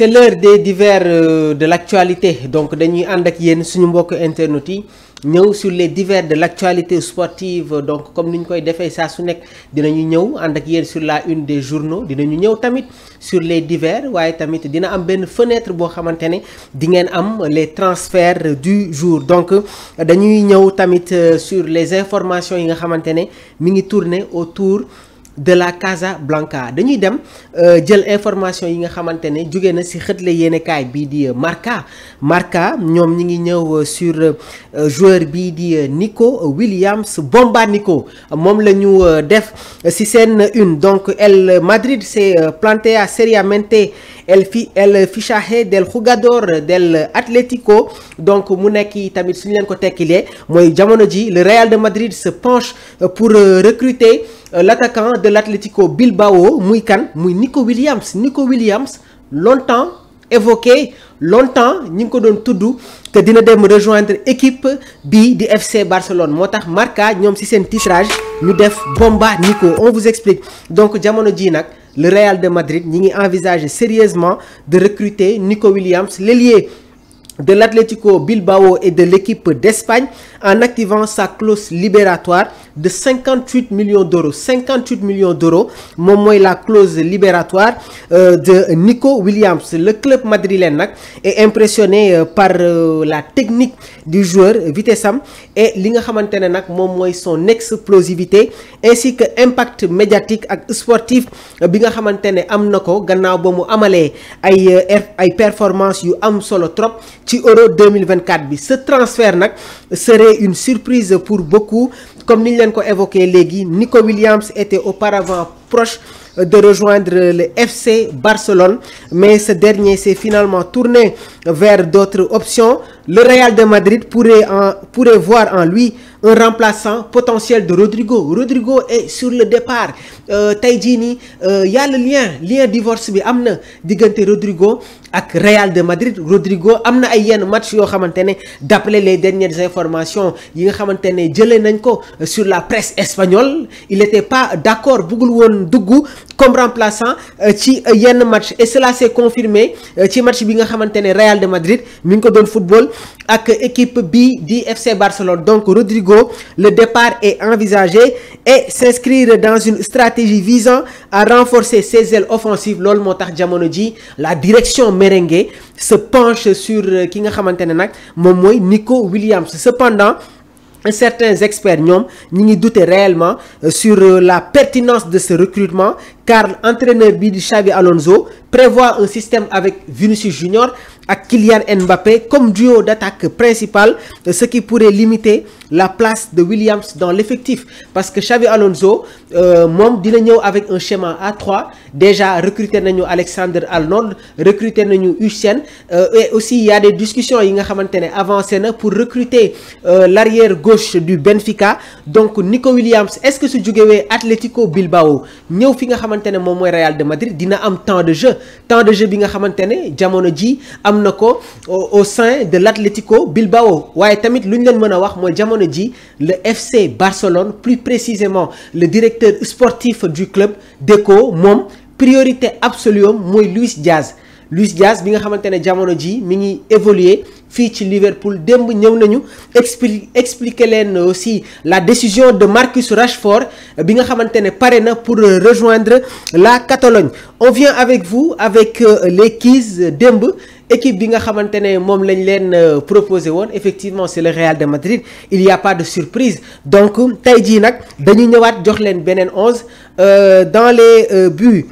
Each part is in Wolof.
c'est l'heure des divers de l'actualité donc dañuy ànd ak yéen suñu mbokk internet yi ñëw sur les divers de l'actualité sportive donc comme ni ñu koy defee saa su nekk dinañu ñëw ànd ak yéen sur la une des journaux dinañu ñëw tamit sur les divers waaye tamit dina am benn fenêtre boo xamante ne di ngeen am les transferts du jour donc dañuy ñëw tamit sur les informations yi nga xamante ne mi ngi tourner autour de la Casa Blanca dañuy dem jël information yi nga xamante ne jóge na ci xëtle yéenekaay bii di Marca ñoom ñi ngi ñëw sur joueur bii di Nico Williams Bomba Nico moom la ñu def ci seen une donc el Madrid s'est plantea seriamente el fichaje del jugador del Atlético donc mu nekk tamit suñu leen ko tekkilee mooy jamono ji le Real de Madrid se penche pour recruter l'attaquant de l'Atlético Bilbao muy kan muy Nico Williams longtemps évoqué longtemps ñi ngi ko doon tudd que dina dem rejoindre équipe bi di FC Barcelone moo tax Marca ñoom ci seen titrage ñu def Bomba Nico on vous explique donc jamono ji nag le Real de Madrid ñi ngi envisager sérieusement de recruter Nico Williams l'ailier de l'Atlético Bilbao et de l'équipe d'Espagne en activant sa clause libératoire de 58 millions d'euros moom mooy la clause libératoire de Nico Williams le club madrilène nag est impressionné par la technique du joueur vitesse am et li nga xamante ne nag moom mooy son explosivité ainsi que impact médiatique ak sportif bi nga xamante ne am na ko gannaaw ba mu amalee ay performances yu am solo trop ci Euro 2024 bi ce transfert nag serait une surprise pour beaucoup comme ni ñu leen ko évoqué léegi Nico Williams était auparavant proche de rejoindre le FC Barcelone mais ce dernier s'est finalement tourné vers d'autres options le Real de Madrid pourrait voir en lui un remplaçant potentiel de Rodrigo est sur le départ tey jii nii y a le lien divorce bi am na diggante Rodrigo ak Real de Madrid Rodrigo am na ay yenn match yoo xamante ne d'après les dernières informations yi nga xamante ne jëlee nañ ko sur la presse espagnole il était pas d'accord bëggul woon dugg comme remplaçant ci yenn match et cela s'est confirmé ci match bi nga xamante ne Real de Madrid mi ngi ko doon football ak équipe bi di FC Barcelone donc Rodrigo le départ est envisagé et s'inscrire dans une stratégie visant à renforcer ses ailes offensives loolu moo tax jamono ji la direction merengue se penche sur ki nga xamante ne nag moom mooy Nico Williams cependant certains experts ñoom ñi ngi douter réellement sur la pertinence de ce recrutement car entraîneur bi di Xavi Alonso prévoit un système avec Vinicius Junior ak Kylian Mbappé comme duo d'attaque principal ce qui pourrait limiter la place de Williams dans l'effectif parce que Xavi Alonso moom dina ñëw avec un schéma A3 déjà recruté nañu Alexander Arnold recruté nañu Hussein et aussi il y a des discussions yi nga xamante ne avancé na pour recruter l'arrière gauche du Benfica donc Nico Williams est-ce que su jógewee Atlético Bilbao ñëw fi nga xamante ne moom mooy Real de Madrid dina am temps de jeu bi nga xamante ne jamono ji am na ko au sein de l'Atlético Bilbao waaye tamit lu ñu leen mën a wax mooy jamono ji le FC Barcelone plus précisément le directeur sportif du club Deco moom priorité absolue mooy Luis Diaz bi nga xamante ne jamono ji mi ngi évoluer fii ci Liverpool démb ñëw nañu expliquer leen aussi la décision de Marcus Rashford bi nga xamante ne pare na pour rejoindre la Catalogne on vient avec vous avec les keys démb équipe bi nga xamante ne moom lañ leen proposé woon effectivement c'est le Real de Madrid il y a pas de surprise donc tey jii nag dañu ñëwaat jox leen beneen 11 dans les buts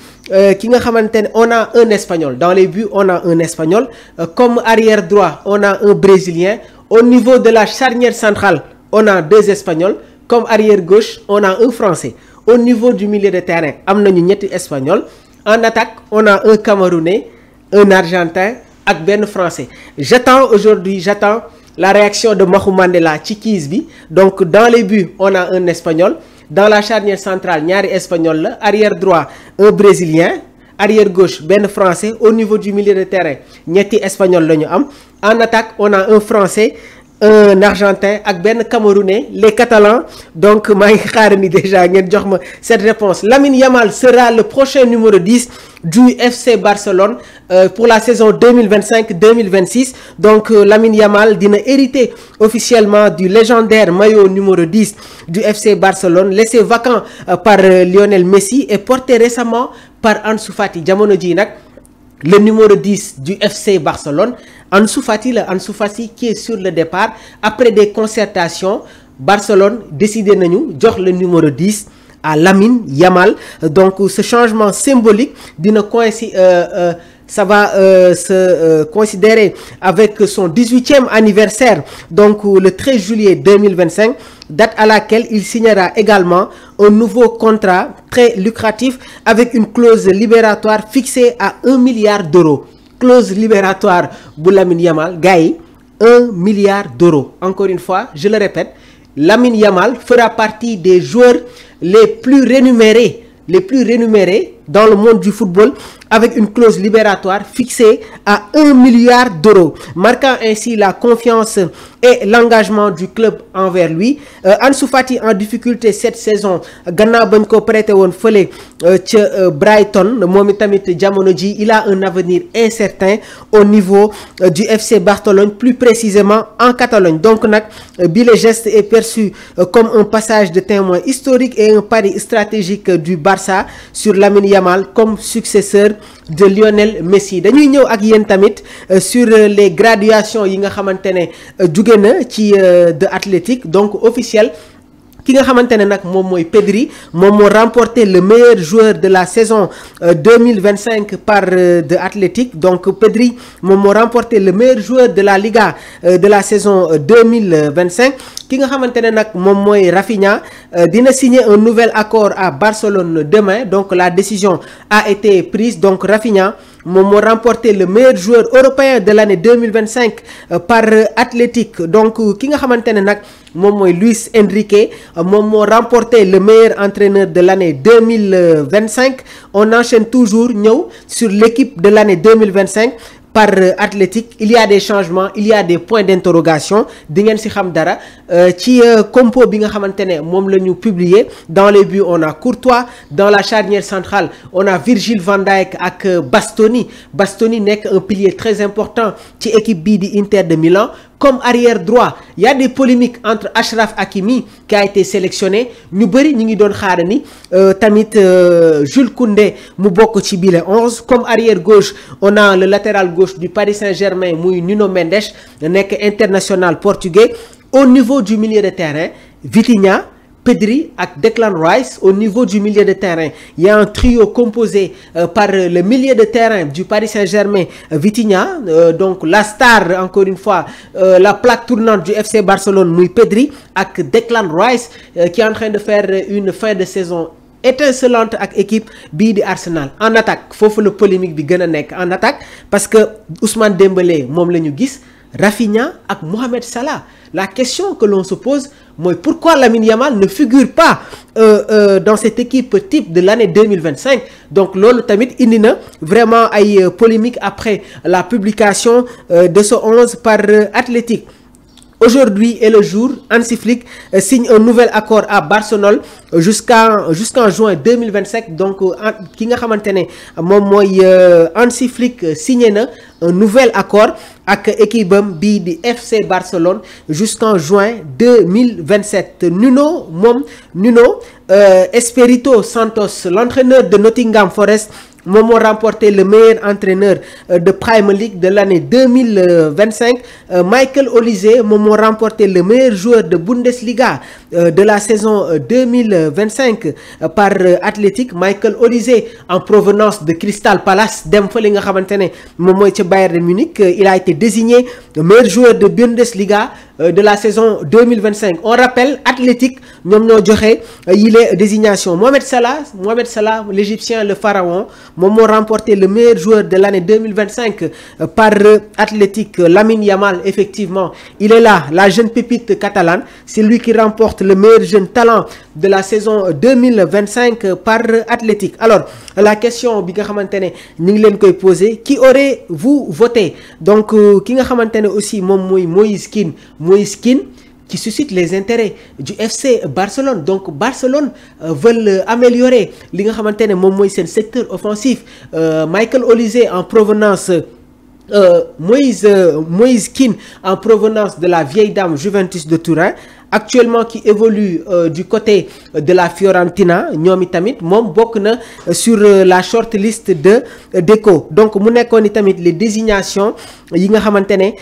ki nga xamante ne on a un espagnol dans les buts on a un espagnol comme arrière droit on a un brésilien au niveau de la charnière centrale on a 2 espagnols comme arrière gauche on a un français au niveau du milieu de terrain am nañu ñetti espagnol en attaque on a un camerounais un argentin ak benn français j'attends la réaction de Mahou Mandela ci quiz bi donc dans les buts on a un espagnol dans la charnière centrale ñaari espagnol la arrière droit un brésilien arrière gauche benn français au niveau du milieu de terrain ñetti espagnol la ñu am en attaque on a un français un Argentin ak benn Camerounais, les Catalans. Donc maa ngi xaar ni déjà ngeen jox ma cette réponse. Lamine Yamal sera le prochain numéro 10 du FC Barcelone pour la saison 2025-2026. Donc Lamine Yamal dina hériter officiellement du légendaire maillot numéro 10 du FC Barcelone, laissé vacant par Lionel Messi et porté récemment par Ansu Fati. Jamono ji nag le numéro 10 du FC Barcelone, Ansu Fati qui est sur le départ. Après des concertations, Barcelone décidé nañu jox le numéro 10 à Lamine Yamal. Donc ce changement symbolique dina ça va se considérer avec son 18e anniversaire, donc le 13 juillet 2025, date à laquelle il signera également un nouveau contrat très lucratif avec une clause libératoire fixée à 1 milliard d'euros. Clause libératoire bu Lamine Yamal, gars yi 1 milliard d'euros. Encore une fois, je le répète, Lamine Yamal fera partie des joueurs les plus rémunérés dans le monde du football, avec une clause libératoire fixée à 1 milliard d'euros, marquant ainsi la confiance et l'engagement du club envers lui. Ansu Fati en difficulté cette saison gannaaw bañ ko prêté woon fële ca Brighton, moom itamit jamono ji il a un avenir incertain au niveau du FC Barcelone, plus précisément en Catalogne. Donc nag bi le geste est perçu comme un passage de témoin historique et un pari stratégique du Barça sur Lamine Yamal comme successeur de Lionel Messi. Dañuy ñëw ak yéen tamit sur les graduations yi nga xamante ne jóge na ci de athlétique, donc officiel. Ki nga xamante ne nag moom mooy Pedri, moom moo remporté le meilleur joueur de la saison 2025 par de athlétique. Donc Pedri moom moo remporté le meilleur joueur de la Liga de la saison 2025. Ki nga xamante ne nag moom mooy Rafinha dina signer un nouvel accord à Barcelone demain. Donc la décision a été prise. Donc Rafinha moom moo remporté le meilleur joueur européen de l'année 2025 par athlétique. Donc ki nga xamante ne nag moom mooy Luis Enrique, moom moo remporté le meilleur entraîneur de l'année 2025. On enchaîne toujours ñëw sur l'équipe de l'année 2025 par athlétique. Il y a des changements, il y a des points d'interrogation. Di ngeen ci xam dara ci compo bi nga xamante ne moom la ñu publier. Dans les buts on a Courtois, dans la charnière centrale on a Virgil van Dijk ak Bastoni nekk un pilier très important ci équipe bii di Inter de Milan. Comme arrière droit, il y a des polémiques entre Achraf Hakimi qui a été sélectionné. Ñu bëri ñu ngi doon xaar ni tamit Jules Koundé mu bokk ci bile 11. Comme arrière gauche, on a le latéral gauche du Paris Saint-Germain muy Nuno Mendes, nekk international portugais. Au niveau du milieu de terrain, Vitinha, Pedri ak Declan Rice. Au niveau du milieu de terrain, il y a un trio composé par le milieu de terrain du Paris Saint-Germain, Vitinha, donc la star, encore une fois, la plaque tournante du FC Barcelone muy Pedri, ak Declan Rice qui est en train de faire une fin de saison étincelante ak équipe bii di Arsenal. En attaque foofu la polémique bi gën a nekk en attaque, parce que Ousmane Dembélé moom la ñu gis, Rafinha ak Mohamed Salah. La question que l'on se pose mooy pourquoi Lamine Yamal ne figure pas dans cette équipe type de l'année 2025. Donc loolu tamit indi na vraiment ay polémique après la publication de ce 11 par Athletic. Aujourd'hui est le jour, Hansi Flick signe un nouvel accord à Barcelone jusqu'en juin 2025. Donc ki nga xamante ne moom mooy Hansi Flick signé na un nouvel accord ak équipe am bii di FC Barcelone jusqu'en juin 2027. Nuno Espirito Santos, l'entraîneur de Nottingham Forest, moom moo remporté le meilleur entraîneur de Premier League de l'année 2025. Michael Olise moom moo remporté le meilleur joueur de Bundesliga de la saison 2025 par Athletic. Michael Olise en provenance de Crystal Palace dem fa li nga xamante ne moom mooy ca Bayern de Munich. Il a été désigné meilleur joueur de Bundesliga de la saison 2025. On rappelle Athletic ñoom ñoo joxe yile désignation. Mohamed Salah, l'Égyptien, le pharaon, moom moo remporté le meilleur joueur de l'année 2025 par Athletic. Lamine Yamal, effectivement, il est là, la jeune pépite catalane, c'est lui qui remporte remporte le meilleur jeune talent de la saison 2025 par Athletic. Alors la question bi nga xamantene ñi ngi leen koy poser, qui aurait-vous voté? Donc ki nga xamantene aussi mom moy Moïse Kean qui suscite les intérêts du FC Barcelone. Donc Barcelone veulent améliorer li nga xamantene mom moy sen secteur offensif. Michael Olise en provenance Moïse Kean en provenance de la vieille dame Juventus de Turin, actuellement qui évolue du côté de la Fiorentina. ñoom itamit moom bokk na sur la short list de Deco. Donc mu nekkoon itamit les désignations yi nga xamante ne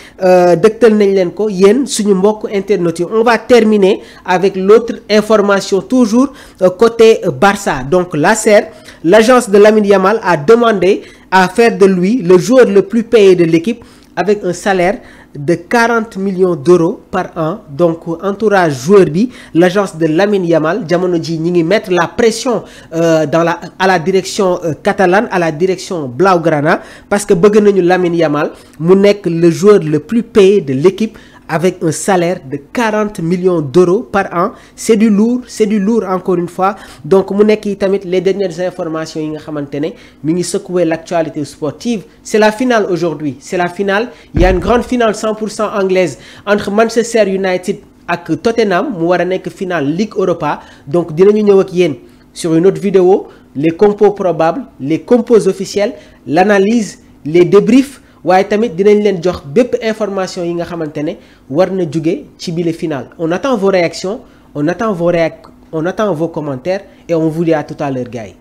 dëgtal nañ leen ko yéen suñu mbokk internautes yi. On va terminer avec l'autre information toujours côté Barça. Donc l'agence de Lamine Yamal a demandé à faire de lui le joueur le plus payé de l'équipe avec un salaire de 40 millions d'euros par an. Donc entourage joueur bi, l'agence de Lamine Yamal jamono ji ñi ngi mettre la pression à la direction catalane, à la direction blaugrana, parce que bëgg nañu Lamine Yamal mu nekk le joueur le plus payé de l'équipe avec un salaire de 40 millions d'euros par an. C'est du lourd encore une fois. Donc mu nekk tamit les dernières informations yi nga xamantene mi ngi secouer l'actualité sportive. C'est la finale aujourd'hui, c'est la finale. Il y a une grande finale 100% anglaise entre Manchester United ak Tottenham mu wara nek finale Ligue Europa. Donc dinañu ñëw ak yeen sur une autre vidéo les compos probables, les compos officiels, l'analyse, les débriefs. waaye tamit dinañ leen jox bépp information yi nga xamantene war na jóge ci bile final. On attend vos réactions, on attend vos commentaires et on vous dit à tout à l'heure gars yi.